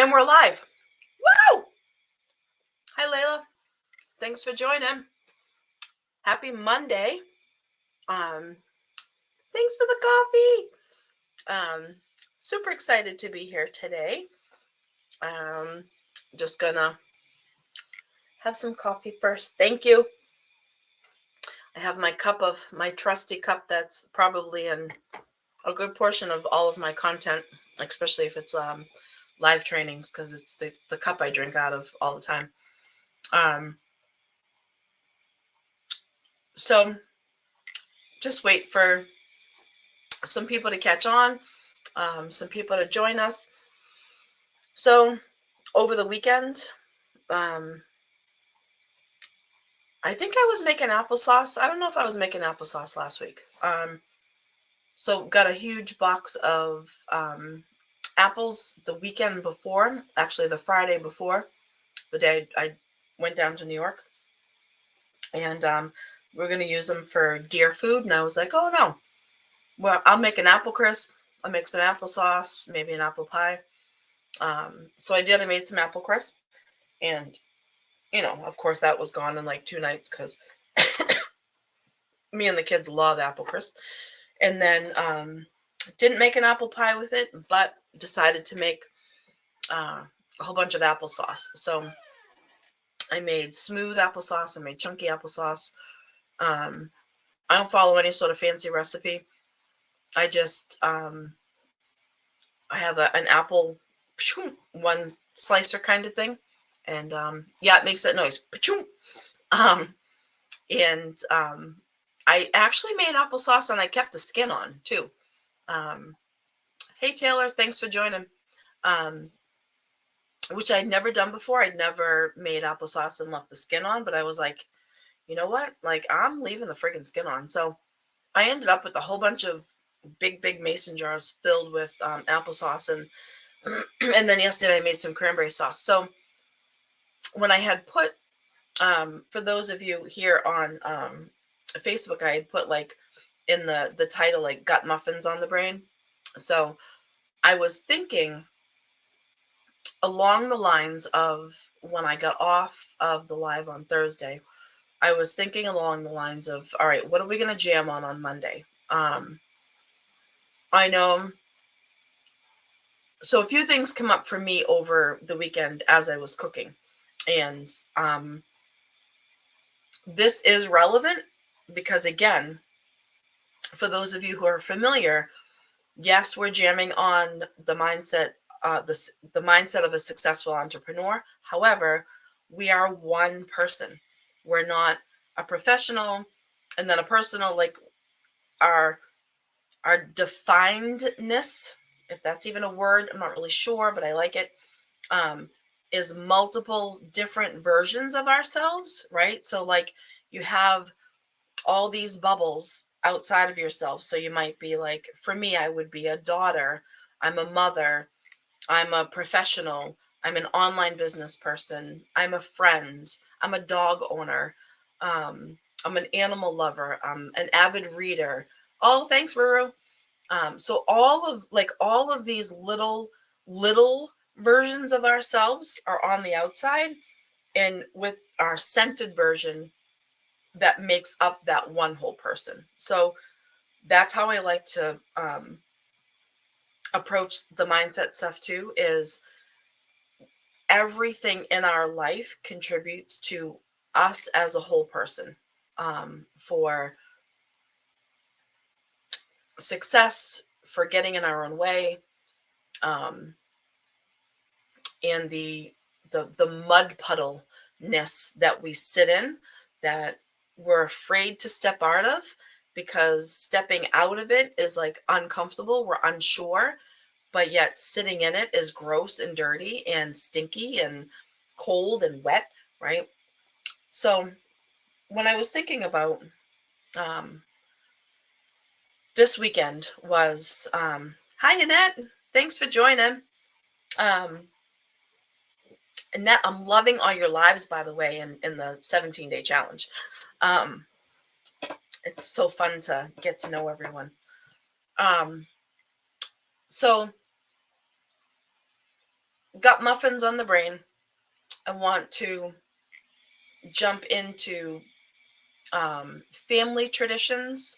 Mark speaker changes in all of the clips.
Speaker 1: And we're live. Woo! Hi, Layla. Thanks for joining. Happy Monday. Thanks for the coffee. Super excited to be here today. Just gonna have some coffee first. Thank you. I have my trusty cup that's probably in a good portion of all of my content, especially if it's live trainings, because it's the cup I drink out of all the time. So just wait for some people to catch on, some people to join us. So over the weekend, I think I was making applesauce. I don't know if I was making applesauce last week. So got a huge box of apples the weekend before, actually the Friday before, the day I went down to New York. And we're going to use them for deer food. And I was like, oh no, well, I'll make an apple crisp. I'll make some applesauce, maybe an apple pie. So I did. I made some apple crisp. And, of course, that was gone in like 2 nights because me and the kids love apple crisp. And then didn't make an apple pie with it, but decided to make a whole bunch of applesauce. So I made smooth applesauce. I made chunky applesauce. I don't follow any sort of fancy recipe. I just, I have an apple, one slicer kind of thing. And yeah, it makes that noise. And I actually made applesauce and I kept the skin on too. Hey, Taylor, thanks for joining. Which I'd never done before. I'd never made applesauce and left the skin on, but I was like, you know what? Like, I'm leaving the friggin' skin on. So I ended up with a whole bunch of big mason jars filled with applesauce. And then yesterday I made some cranberry sauce. So when I had put, for those of you here on Facebook, I had put like in the title, like got muffins on the brain. So I was thinking along the lines of when I got off of the live on Thursday, I was thinking along the lines of, all right, what are we going to jam on Monday? I know. So a few things come up for me over the weekend as I was cooking. And this is relevant because, again, for those of you who are familiar, yes, we're jamming on the mindset, the mindset of a successful entrepreneur. However, we are one person. We're not a professional and then a personal, like our definedness, if that's even a word, I'm not really sure, but I like it, is multiple different versions of ourselves, right? So like you have all these bubbles outside of yourself. So you might be like, for me, I would be a daughter, I'm a mother, I'm a professional, I'm an online business person, I'm a friend, I'm a dog owner, I'm an animal lover, I'm an avid reader. Oh, thanks, Ruru. So all of these little versions of ourselves are on the outside, and with our scented version that makes up that one whole person. So that's how I like to approach the mindset stuff too, is everything in our life contributes to us as a whole person, for success, for getting in our own way, and the mud puddle-ness that we sit in, that we're afraid to step out of because stepping out of it is like uncomfortable, we're unsure, but yet sitting in it is gross and dirty and stinky and cold and wet, right? So when I was thinking about this weekend was, hi Annette, thanks for joining. Annette, I'm loving all your lives, by the way, in the 17-day challenge. It's so fun to get to know everyone. So got muffins on the brain, I want to jump into family traditions,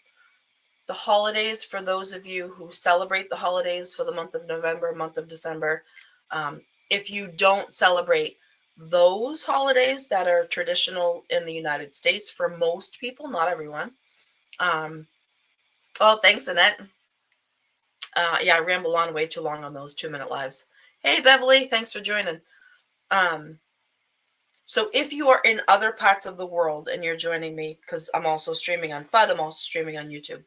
Speaker 1: the holidays for those of you who celebrate the holidays for the month of November, month of December. Um, if you don't celebrate those holidays that are traditional in the United States for most people, not everyone. Um, oh, thanks, Annette. Yeah, I ramble on way too long on those 2-minute lives. Hey, Beverly, thanks for joining. Um, so if you are in other parts of the world and you're joining me, because I'm also streaming on FUD, I'm also streaming on YouTube.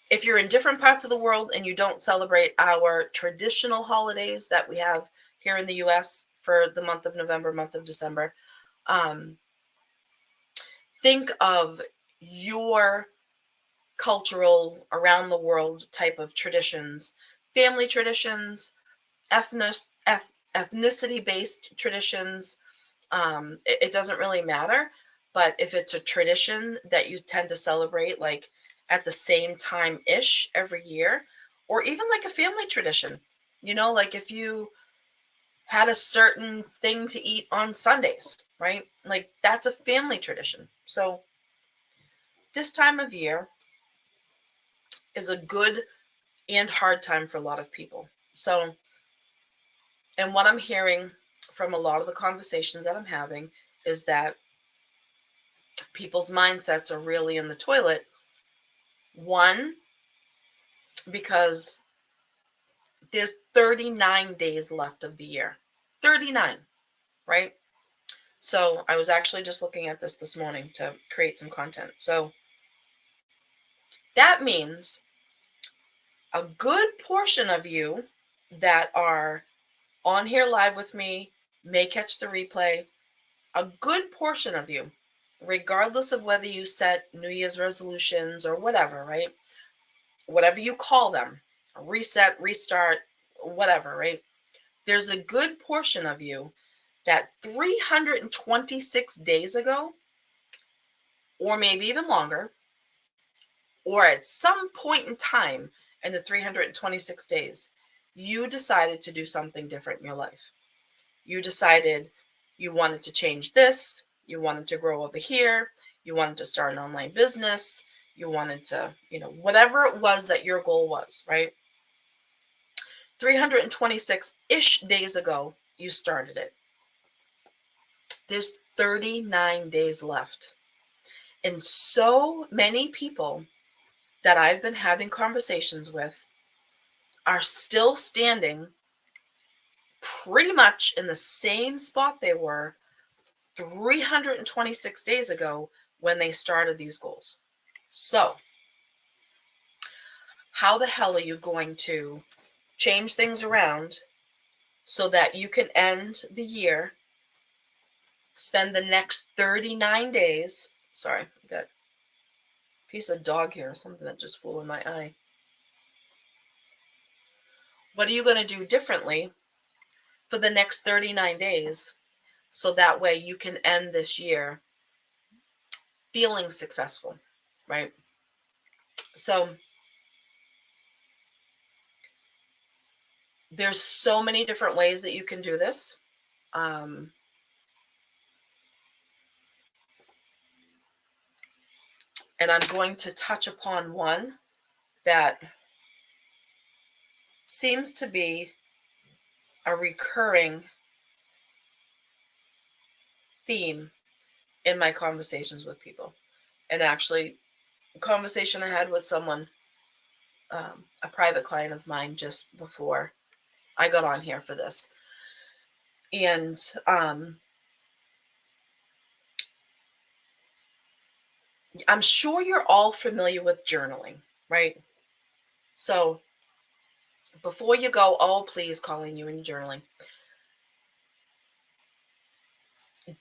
Speaker 1: If you're in different parts of the world and you don't celebrate our traditional holidays that we have here in the US for the month of November, month of December, um, think of your cultural, around the world type of traditions, family traditions, ethnicity based traditions. It doesn't really matter, but if it's a tradition that you tend to celebrate like at the same time ish every year, or even like a family tradition, like if you had a certain thing to eat on Sundays, right? Like that's a family tradition. So this time of year is a good and hard time for a lot of people. So, and what I'm hearing from a lot of the conversations that I'm having is that people's mindsets are really in the toilet. One, because there's 39 days left of the year. 39, right? So I was actually just looking at this morning to create some content. So that means a good portion of you that are on here live with me, may catch the replay, a good portion of you, regardless of whether you set New Year's resolutions or whatever, right? Whatever you call them, reset, restart, whatever, right? There's a good portion of you that 326 days ago, or maybe even longer, or at some point in time in the 326 days, you decided to do something different in your life. You decided you wanted to change this, you wanted to grow over here, you wanted to start an online business, you wanted to, whatever it was that your goal was, right? 326-ish days ago, you started it. There's 39 days left. And so many people that I've been having conversations with are still standing pretty much in the same spot they were 326 days ago when they started these goals. So, how the hell are you going to change things around so that you can end the year, spend the next 39 days? Sorry, I got a piece of dog hair, something that just flew in my eye. What are you going to do differently for the next 39 days so that way you can end this year feeling successful, right? So there's so many different ways that you can do this. Um, and I'm going to touch upon one that seems to be a recurring theme in my conversations with people. And actually, a conversation I had with someone, a private client of mine, just before I got on here for this. And I'm sure you're all familiar with journaling, right? So before you go, oh, please, Colleen, you and journaling.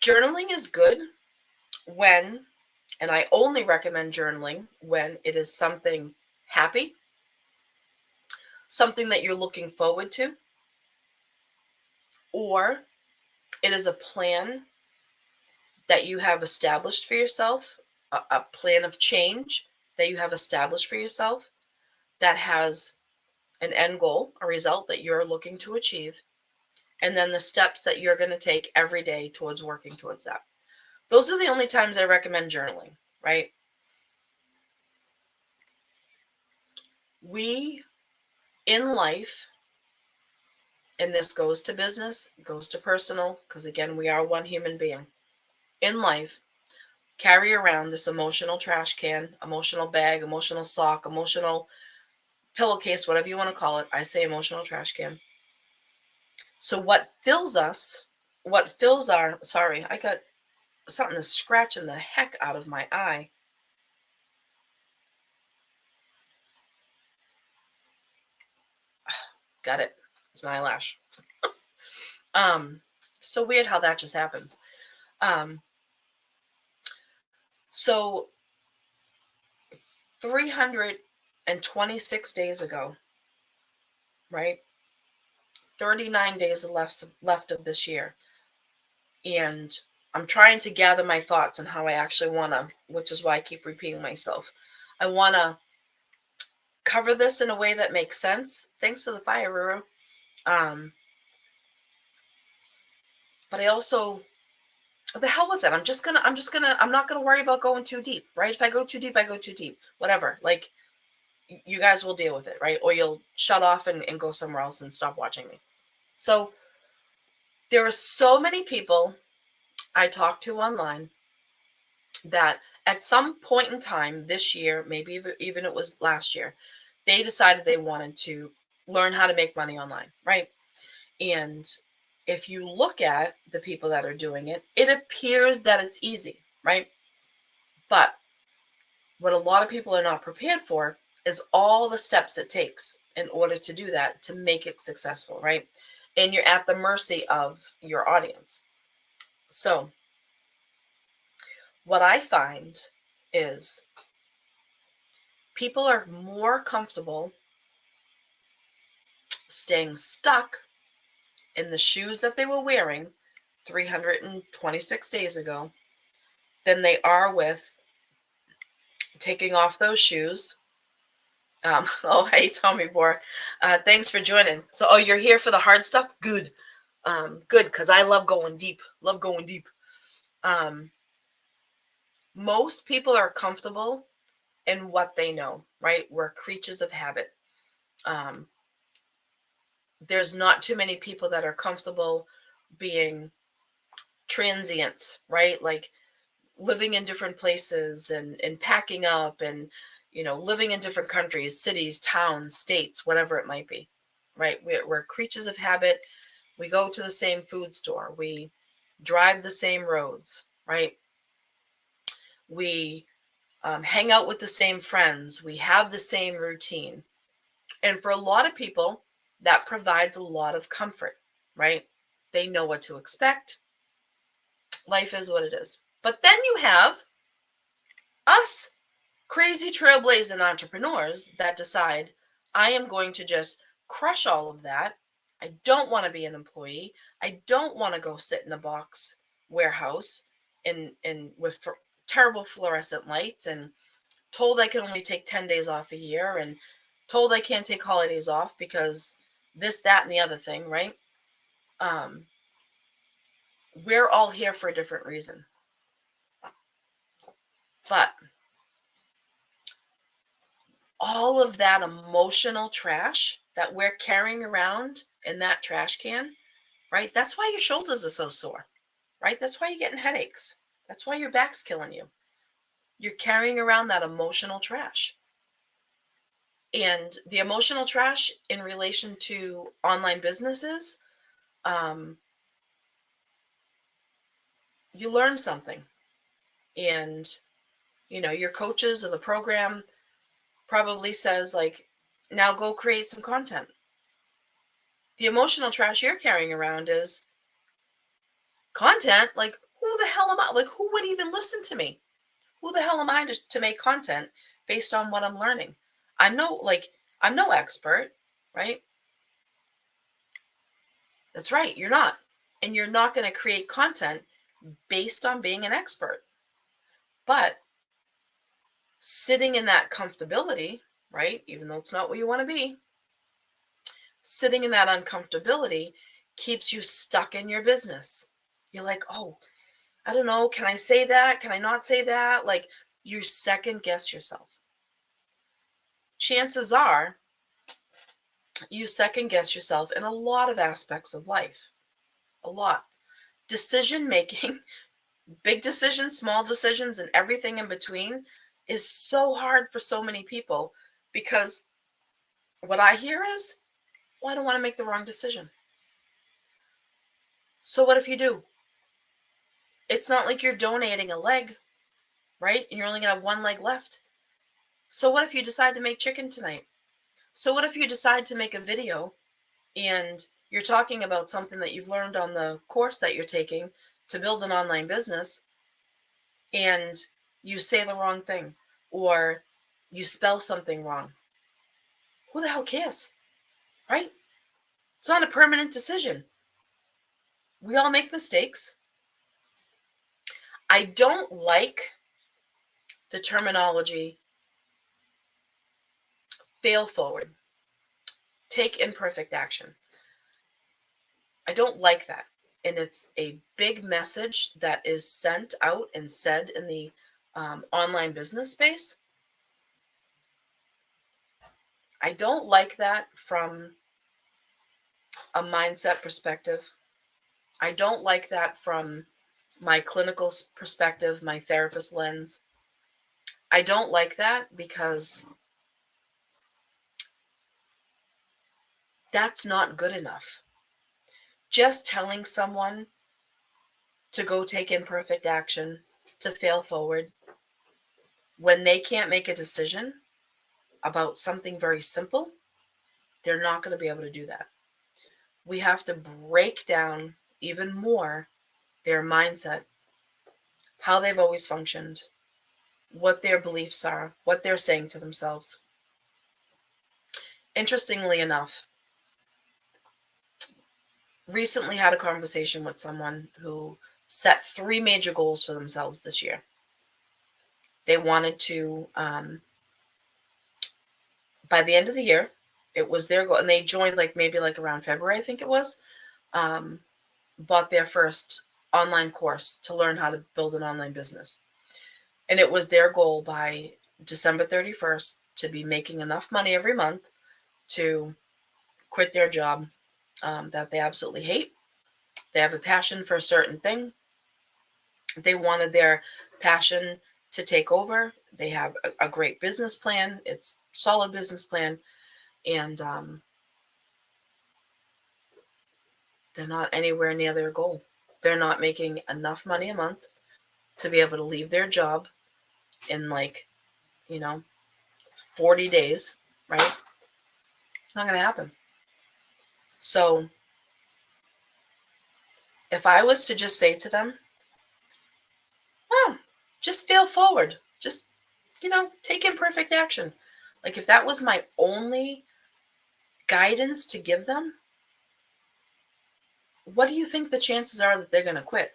Speaker 1: Journaling is good when, and I only recommend journaling when it is something happy, something that you're looking forward to, or it is a plan that you have established for yourself, a plan of change that you have established for yourself that has an end goal, a result that you're looking to achieve. and then the steps that you're going to take every day towards working towards that. Those are the only times I recommend journaling, right? We, in life, and this goes to business, goes to personal, because again, we are one human being. In life, carry around this emotional trash can, emotional bag, emotional sock, emotional pillowcase, whatever you want to call it. I say emotional trash can. So what fills our, sorry, I got something is scratching the heck out of my eye. Got it. It's an eyelash. Um, so weird how that just happens. Um, so 326 days ago, right? 39 days left of this year. And I'm trying to gather my thoughts on how I actually want to, which is why I keep repeating myself. I want to cover this in a way that makes sense. Thanks for the fire, Ruru. Um, but I also, the hell with it. I'm not gonna worry about going too deep, right? If I go too deep, I go too deep. Whatever. Like, you guys will deal with it, right? Or you'll shut off and go somewhere else and stop watching me. So there are so many people I talk to online that at some point in time this year, maybe even it was last year, they decided they wanted to learn how to make money online, right? And if you look at the people that are doing it, it appears that it's easy, right? But what a lot of people are not prepared for is all the steps it takes in order to do that, to make it successful, right? And you're at the mercy of your audience. So, what I find is people are more comfortable staying stuck in the shoes that they were wearing 326 days ago than they are with taking off those shoes. Oh, hey, Tommy Boar. Thanks for joining. So, oh, you're here for the hard stuff? Good. Good, because I love going deep. Love going deep. Um, most people are comfortable in what they know, right? We're creatures of habit. Um, there's not too many people that are comfortable being transients, right? Like living in different places and packing up and, living in different countries, cities, towns, states, whatever it might be, right? We're creatures of habit. We go to the same food store. We drive the same roads, right? We hang out with the same friends. We have the same routine. And for a lot of people, that provides a lot of comfort, right? They know what to expect. Life is what it is. But then you have us crazy trailblazing entrepreneurs that decide, I am going to just crush all of that. I don't want to be an employee. I don't want to go sit in a box warehouse and with terrible fluorescent lights, and told I can only take 10 days off a year, and told I can't take holidays off because this, that, and the other thing, right? Um, we're all here for a different reason. But all of that emotional trash that we're carrying around in that trash can, right? That's why your shoulders are so sore, right? That's why you're getting headaches. That's why your back's killing you. You're carrying around that emotional trash. And the emotional trash in relation to online businesses, um, you learn something. And, your coaches or the program probably says, like, now go create some content. The emotional trash you're carrying around is content. Like, who the hell am I? Like, who would even listen to me? Who the hell am I to make content based on what I'm learning? I'm no expert, right? That's right, you're not. And you're not going to create content based on being an expert. But sitting in that comfortability, right? Even though it's not what you want to be, sitting in that uncomfortability keeps you stuck in your business. You're like, oh, I don't know. Can I say that? Can I not say that? Like, you second guess yourself. Chances are you second guess yourself in a lot of aspects of life. A lot. Decision making, big decisions, small decisions, and everything in between is so hard for so many people because what I hear is, well, I don't want to make the wrong decision. So what if you do? It's not like you're donating a leg, right? And you're only going to have one leg left. So what if you decide to make chicken tonight? So what if you decide to make a video and you're talking about something that you've learned on the course that you're taking to build an online business and you say the wrong thing or you spell something wrong? Who the hell cares, right? It's not a permanent decision. We all make mistakes. I don't like the terminology fail forward, take imperfect action. I don't like that. And it's a big message that is sent out and said in the online business space. I don't like that from a mindset perspective. I don't like that from my clinical perspective, my therapist lens. I don't like that because that's not good enough. Just telling someone to go take imperfect action, to fail forward, when they can't make a decision about something very simple, they're not going to be able to do that. We have to break down even more their mindset, how they've always functioned, what their beliefs are, what they're saying to themselves. Interestingly enough, recently had a conversation with someone who set 3 major goals for themselves this year. They wanted to, by the end of the year, it was their goal, and they joined maybe around February, I think it was, bought their first online course to learn how to build an online business. And it was their goal by December 31st to be making enough money every month to quit their job that they absolutely hate. They have a passion for a certain thing. They wanted their passion to take over. They have a great business plan. It's a solid business plan. And they're not anywhere near their goal. They're not making enough money a month to be able to leave their job in 40 days, right? It's not going to happen. So if I was to just say to them, oh, just fail forward, just, take imperfect action. Like if that was my only guidance to give them, what do you think the chances are that they're going to quit?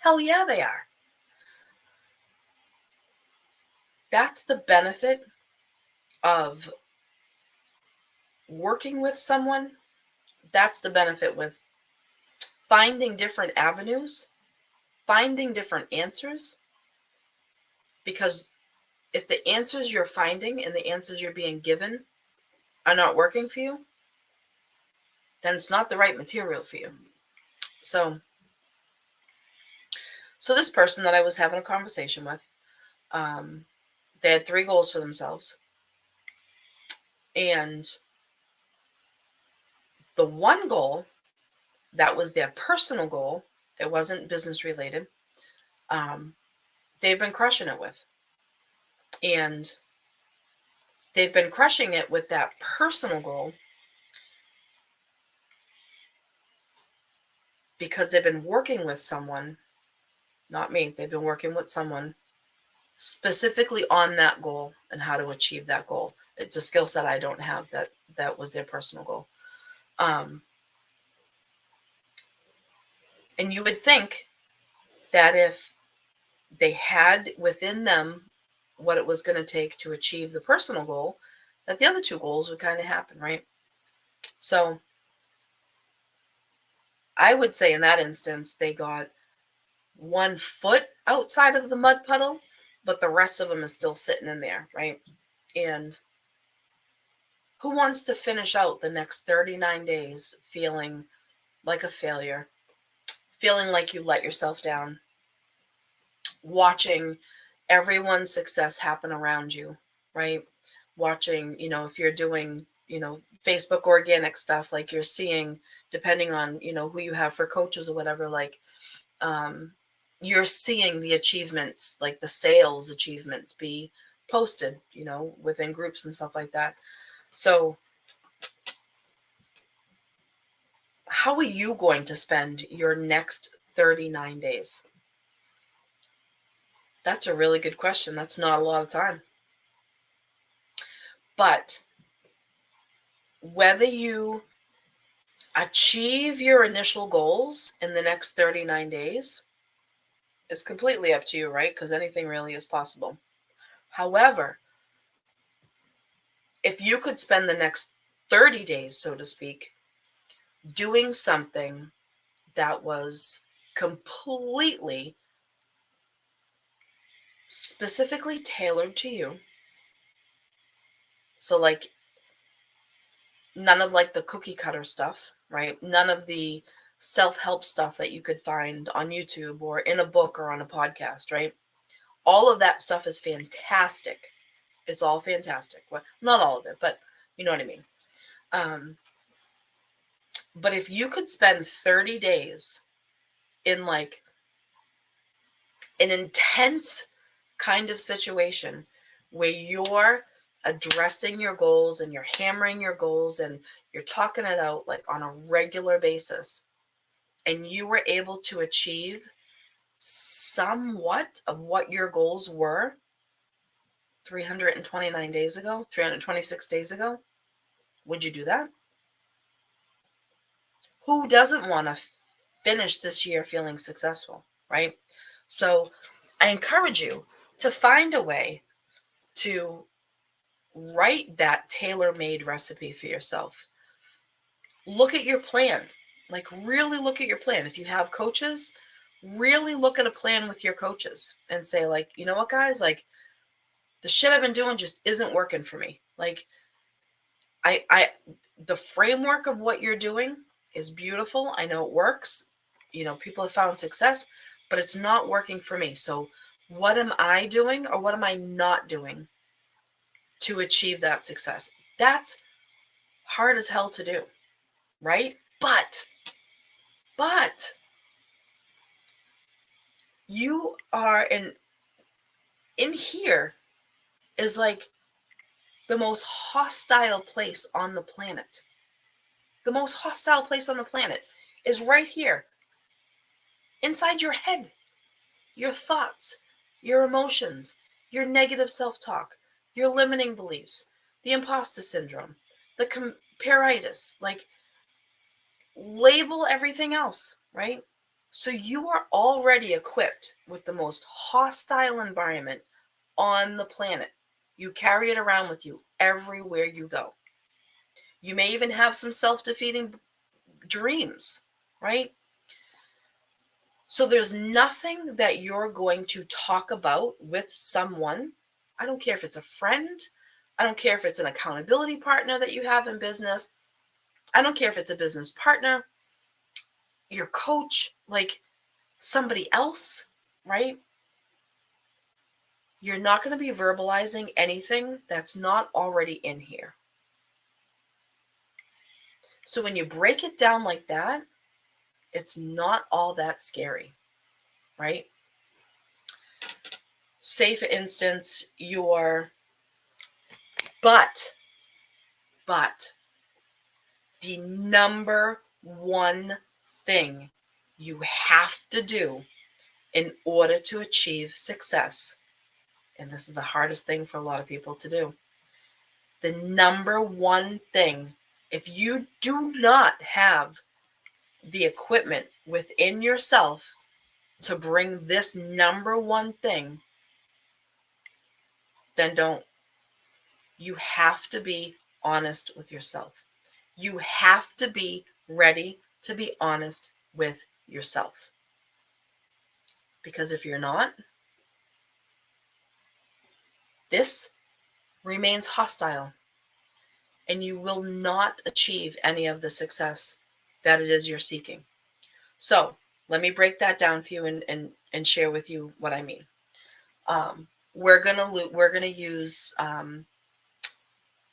Speaker 1: Hell yeah, they are. That's the benefit of working with someone. That's the benefit with finding different avenues, finding different answers. Because if the answers you're finding and the answers you're being given are not working for you, then it's not the right material for you. So this person that I was having a conversation with, they had 3 goals for themselves. And the one goal that was their personal goal, it wasn't business related, they've been crushing it with. And they've been crushing it with that personal goal because they've been working with someone, not me, they've been working with someone specifically on that goal and how to achieve that goal. It's a skill set I don't have. That was their personal goal. And you would think that if they had within them what it was going to take to achieve the personal goal, that the other 2 goals would kind of happen, right? So I would say in that instance, they got 1 foot outside of the mud puddle, but the rest of them is still sitting in there, right? And who wants to finish out the next 39 days feeling like a failure, feeling like you let yourself down, watching everyone's success happen around you, right? Watching, if you're doing, Facebook organic stuff, like you're seeing, depending on, who you have for coaches or whatever, like, um, you're seeing the achievements, like the sales achievements be posted, within groups and stuff like that. So, how are you going to spend your next 39 days? That's a really good question. That's not a lot of time. But whether you achieve your initial goals in the next 39 days is completely up to you, right? Because anything really is possible. However, if you could spend the next 30 days, so to speak, doing something that was completely specifically tailored to you, so like none of like the cookie cutter stuff, right? None of the self-help stuff that you could find on YouTube or in a book or on a podcast, right? All of that stuff is fantastic. It's all fantastic. Well, not all of it, but you know what I mean. Um, but if you could spend 30 days in like an intense kind of situation where you're addressing your goals and you're hammering your goals and you're talking it out like on a regular basis, and you were able to achieve somewhat of what your goals were 329 days ago, 326 days ago, would you do that? Who doesn't want to finish this year feeling successful, right? So I encourage you to find a way to write that tailor-made recipe for yourself. Look at your plan. Like really look at your plan. If you have coaches, really look at a plan with your coaches and say like, you know what guys, like the shit I've been doing just isn't working for me. Like I the framework of what you're doing is beautiful. I know it works. People have found success, but it's not working for me. So what am I doing or what am I not doing to achieve that success? That's hard as hell to do, right? But you are in here is like the most hostile place on the planet. The most hostile place on the planet is right here inside your head. Your thoughts, your emotions, your negative self-talk, your limiting beliefs, the imposter syndrome, the comparitis, like label everything else, right? So you are already equipped with the most hostile environment on the planet. You carry it around with you everywhere you go. You may even have some self-defeating dreams, right? So there's nothing that you're going to talk about with someone. I don't care if it's a friend. I don't care if it's an accountability partner that you have in business. I don't care if it's a business partner, your coach, like somebody else, right? You're not going to be verbalizing anything that's not already in here. So when you break it down like that, it's not all that scary, right? Say, for instance, but the number one thing you have to do in order to achieve success, and this is the hardest thing for a lot of people to do, the number one thing, if you do not have the equipment within yourself to bring this number one thing, then don't. You have to be honest with yourself. You have to be ready to be honest with yourself. Because if you're not, this remains hostile and you will not achieve any of the success that it is you're seeking. So let me break that down for you and share with you what I mean. We're gonna use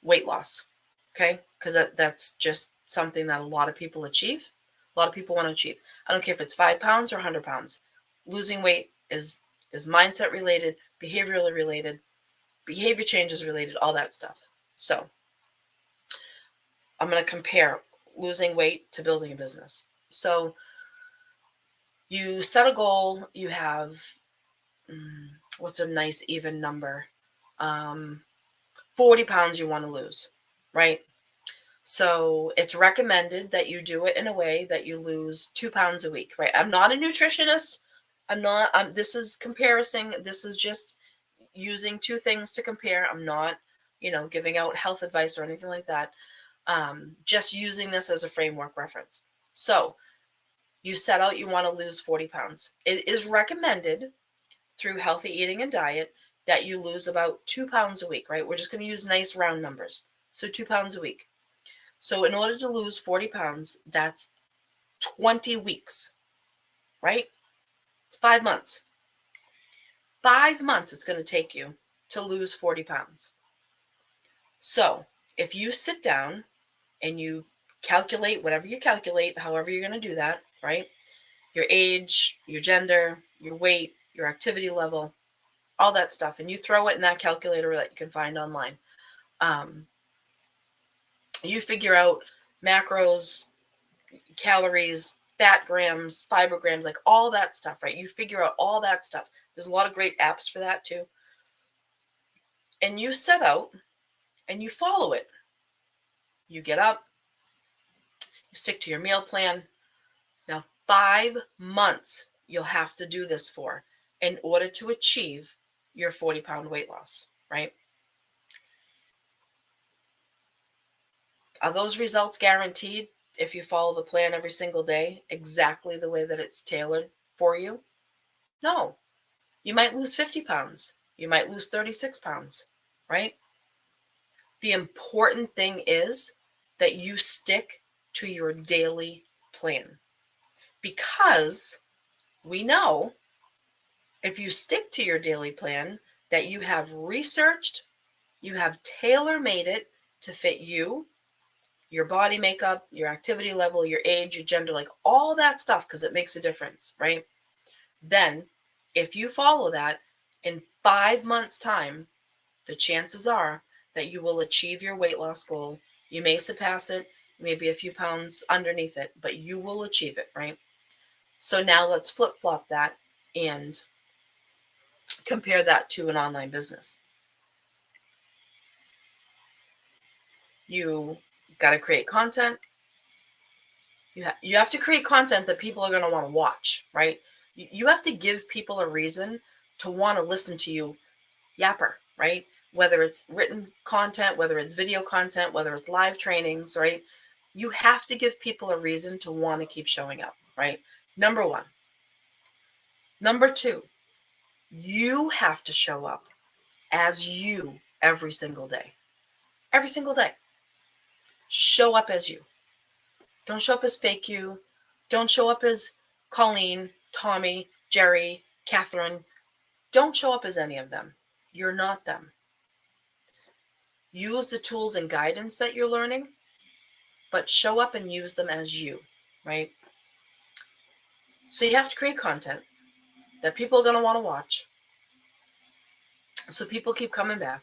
Speaker 1: weight loss, okay? Because that's just something that a lot of people achieve. A lot of people want to achieve. I don't care if it's 5 pounds or 100 pounds. Losing weight is mindset related, behaviorally related, behavior changes related, all that stuff. So I'm going to compare losing weight to building a business. So you set a goal. You have what's a nice even number? Um, 40 pounds you want to lose, right? So it's recommended that you do it in a way that you lose 2 pounds a week, right? I'm not a nutritionist. This is comparison. This is just using two things to compare. I'm not, giving out health advice or anything like that. Just using this as a framework reference. So you set out, you want to lose 40 pounds. It is recommended through healthy eating and diet that you lose about 2 pounds a week, right? We're just going to use nice round numbers. So 2 pounds a week. So in order to lose 40 pounds, that's 20 weeks, right? It's 5 months. 5 months it's going to take you to lose 40 pounds. So if you sit down and you calculate whatever you calculate, however you're going to do that, right? Your age, your gender, your weight, your activity level, all that stuff, and you throw it in that calculator that you can find online. You figure out macros, calories, fat grams, fiber grams, like all that stuff, right? You figure out all that stuff. There's a lot of great apps for that too. And you set out and you follow it. You get up, you stick to your meal plan. Now, 5 months you'll have to do this for in order to achieve your 40-pound weight loss, right? Are those results guaranteed if you follow the plan every single day exactly the way that it's tailored for you? No. You might lose 50 pounds. You might lose 36 pounds, right? The important thing is that you stick to your daily plan, because we know if you stick to your daily plan that you have researched, you have tailor-made it to fit you, your body makeup, your activity level, your age, your gender, like all that stuff, because it makes a difference, right? Then if you follow that in 5 months' time, the chances are that you will achieve your weight loss goal. You may surpass it, maybe a few pounds underneath it, but you will achieve it, right? So now let's flip-flop that and compare that to an online business. You got to create content. You have to create content that people are going to want to watch, right? You have to give people a reason to want to listen to you yapper, right? Whether it's written content, whether it's video content, whether it's live trainings, right? You have to give people a reason to want to keep showing up, right? Number one. Number two, you have to show up as you every single day. Every single day. Show up as you. Don't show up as fake you. Don't show up as Colleen, Tommy, Jerry, Catherine. Don't show up as any of them. You're not them. Use the tools and guidance that you're learning, but show up and use them as you, right? So you have to create content that people are going to want to watch, so people keep coming back.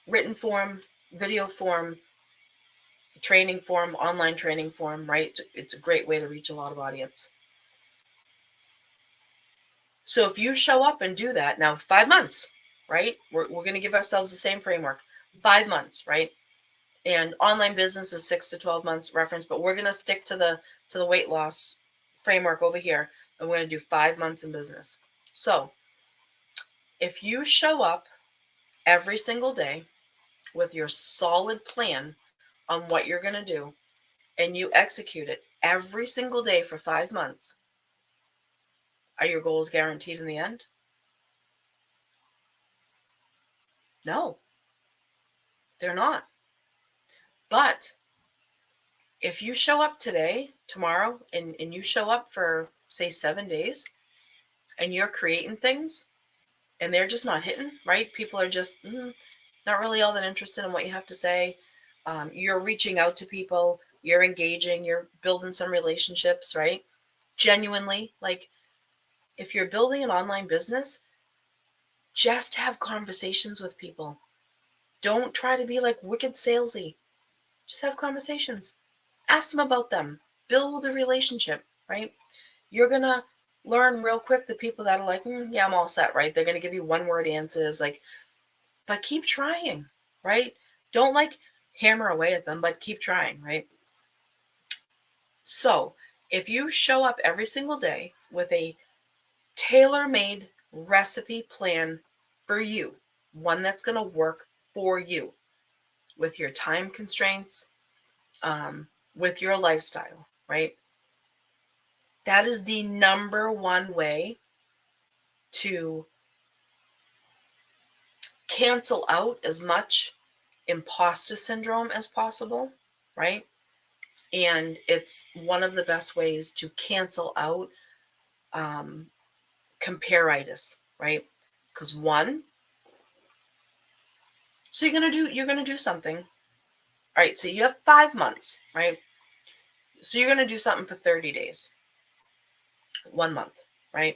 Speaker 1: Written form, video form, training form, online training form, right? It's a great way to reach a lot of audience. So if you show up and do that, now 5 months, right? We're going to give ourselves the same framework. 5 months, right? And online business is 6 to 12 months reference, but we're going to stick to the weight loss framework over here, and we're going to do 5 months in business. So if you show up every single day with your solid plan on what you're going to do and you execute it, every single day for 5 months, are your goals guaranteed in the end? No, they're not. But if you show up today, tomorrow, and you show up for, say, 7 days, and you're creating things and they're just not hitting, right? People are just not really all that interested in what you have to say. You're reaching out to people, you're engaging, you're building some relationships, right? Genuinely, like if you're building an online business, just have conversations with people. Don't try to be like wicked salesy. Just have conversations. Ask them about them. Build a relationship, right? You're going to learn real quick the people that are like, yeah, I'm all set, right? They're going to give you one word answers, like, but keep trying, right? Don't like hammer away at them, but keep trying, right? So if you show up every single day with a tailor-made recipe plan for you, one that's going to work for you with your time constraints, with your lifestyle, right? That is the number one way to cancel out as much imposter syndrome as possible, right? And it's one of the best ways to cancel out um, comparitis, right? Because one, so you're gonna do something. All right, so you have 5 months, right? So you're gonna do something for 30 days, 1 month, right?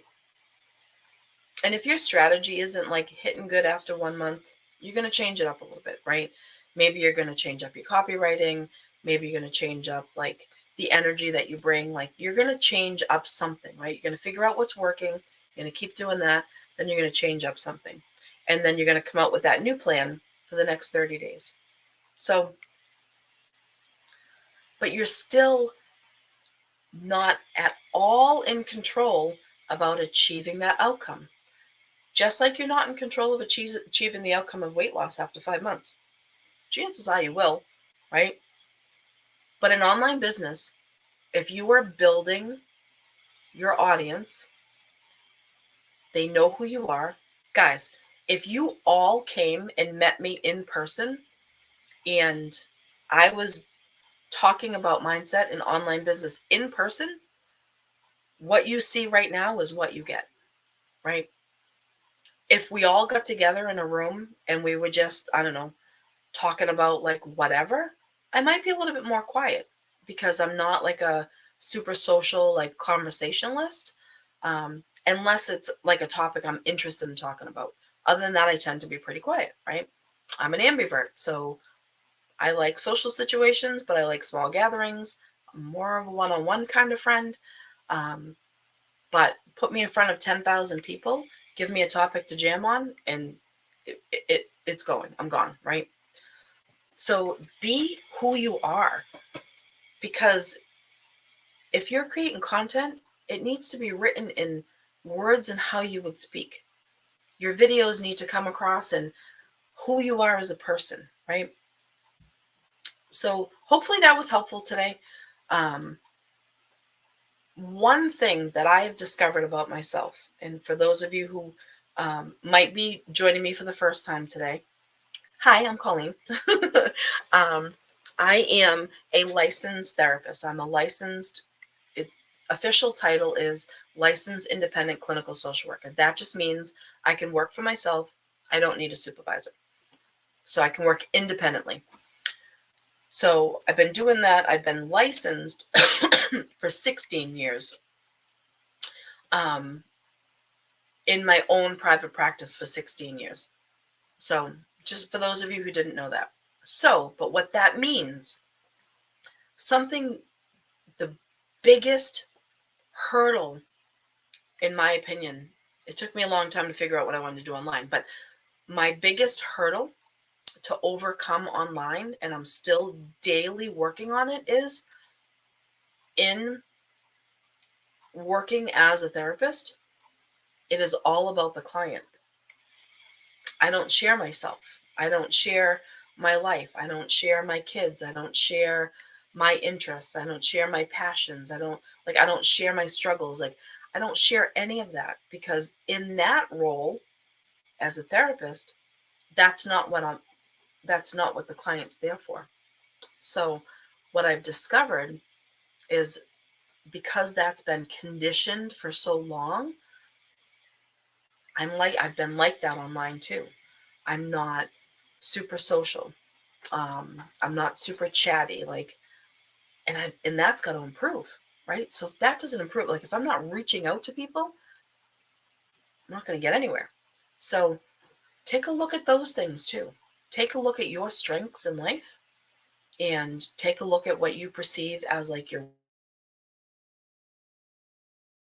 Speaker 1: And if your strategy isn't like hitting good after 1 month, you're going to change it up a little bit, right? Maybe you're going to change up your copywriting. Maybe you're going to change up like the energy that you bring. Like you're going to change up something, right? You're going to figure out what's working. You're going to keep doing that. Then you're going to change up something. And then you're going to come out with that new plan for the next 30 days. So, but you're still not at all in control about achieving that outcome. Just like you're not in control of achieving the outcome of weight loss after 5 months. Chances are you will, right? But in online business, if you are building your audience, they know who you are. Guys, if you all came and met me in person and I was talking about mindset and online business in person, what you see right now is what you get, right? If we all got together in a room and we were just, I don't know, talking about like whatever, I might be a little bit more quiet because I'm not like a super social like conversationalist, unless it's like a topic I'm interested in talking about. Other than that, I tend to be pretty quiet, right? I'm an ambivert, so I like social situations, but I like small gatherings. I'm more of a one-on-one kind of friend. Um, but put me in front of 10,000 people, give me a topic to jam on, and it's going. I'm gone, right? So be who you are, because if you're creating content, it needs to be written in words and how you would speak. Your videos need to come across in who you are as a person, right? So hopefully that was helpful today. Um, One thing that I have discovered about myself, and for those of you who might be joining me for the first time today, hi, I'm Colleen. um, I am a licensed therapist. I'm a licensed, it, official title is licensed independent clinical social worker. That just means I can work for myself. I don't need a supervisor. So I can work independently. So I've been doing that. I've been licensed for 16 years um, in my own private practice for 16 years. So just for those of you who didn't know that. So, but what that means, something, the biggest hurdle, in my opinion, it took me a long time to figure out what I wanted to do online, but my biggest hurdle to overcome online, and I'm still daily working on it, is in working as a therapist, it is all about the client. I don't share myself. I don't share my life. I don't share my kids. I don't share my interests. I don't share my passions. I don't share my struggles. Like I don't share any of that because in that role as a therapist, that's not what I'm that's not what the client's there for. So what I've discovered is because that's been conditioned for so long, I've been like that online too. I'm not super social. I'm not super chatty. And that's got to improve, right? So if that doesn't improve, like if I'm not reaching out to people, I'm not going to get anywhere. So take a look at those things too. Take a look at your strengths in life and take a look at what you perceive as like your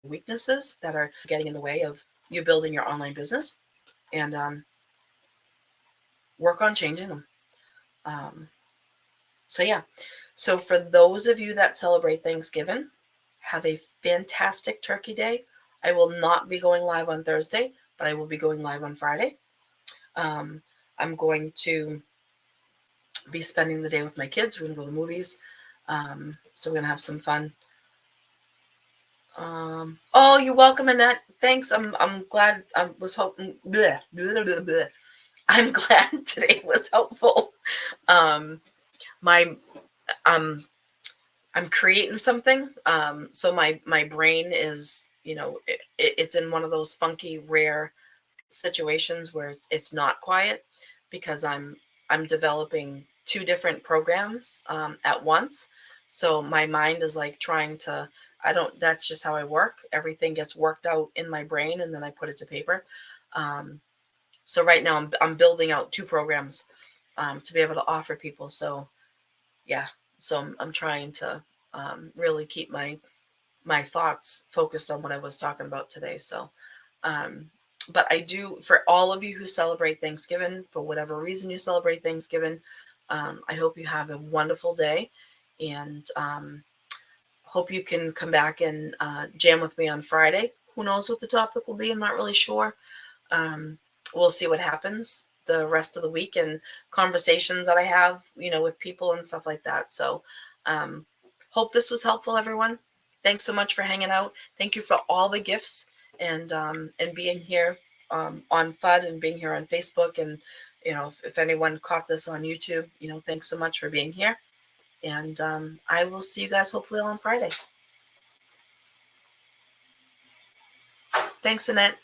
Speaker 1: weaknesses that are getting in the way of you building your online business and work on changing them. Um, so, yeah. So, for those of you that celebrate Thanksgiving, have a fantastic turkey day. I will not be going live on Thursday, but I will be going live on Friday. Um, I'm going to be spending the day with my kids. We're going to go to the movies. So, we're going to have some fun. Oh, you're welcome, Annette. Thanks. I'm glad. I was hoping. Bleh, bleh, bleh, bleh. I'm glad today was helpful. Um, my um, I'm creating something. So my brain is, it's in one of those funky, rare situations where it's not quiet because I'm developing two different programs at once. So my mind is like trying to. I don't. That's just how I work. Everything gets worked out in my brain, and then I put it to paper. Um, so right now I'm building out two programs to be able to offer people. So yeah, so I'm trying to really keep my thoughts focused on what I was talking about today. So, um, but I do for all of you who celebrate Thanksgiving for whatever reason you celebrate Thanksgiving. I hope you have a wonderful day, and hope you can come back and jam with me on Friday. Who knows what the topic will be? I'm not really sure. Um, we'll see what happens the rest of the week and conversations that I have, with people and stuff like that. So, um, hope this was helpful, everyone. Thanks so much for hanging out. Thank you for all the gifts and being here on FUD and being here on Facebook. And, if anyone caught this on YouTube, thanks so much for being here. And I will see you guys hopefully on Friday. Thanks, Annette.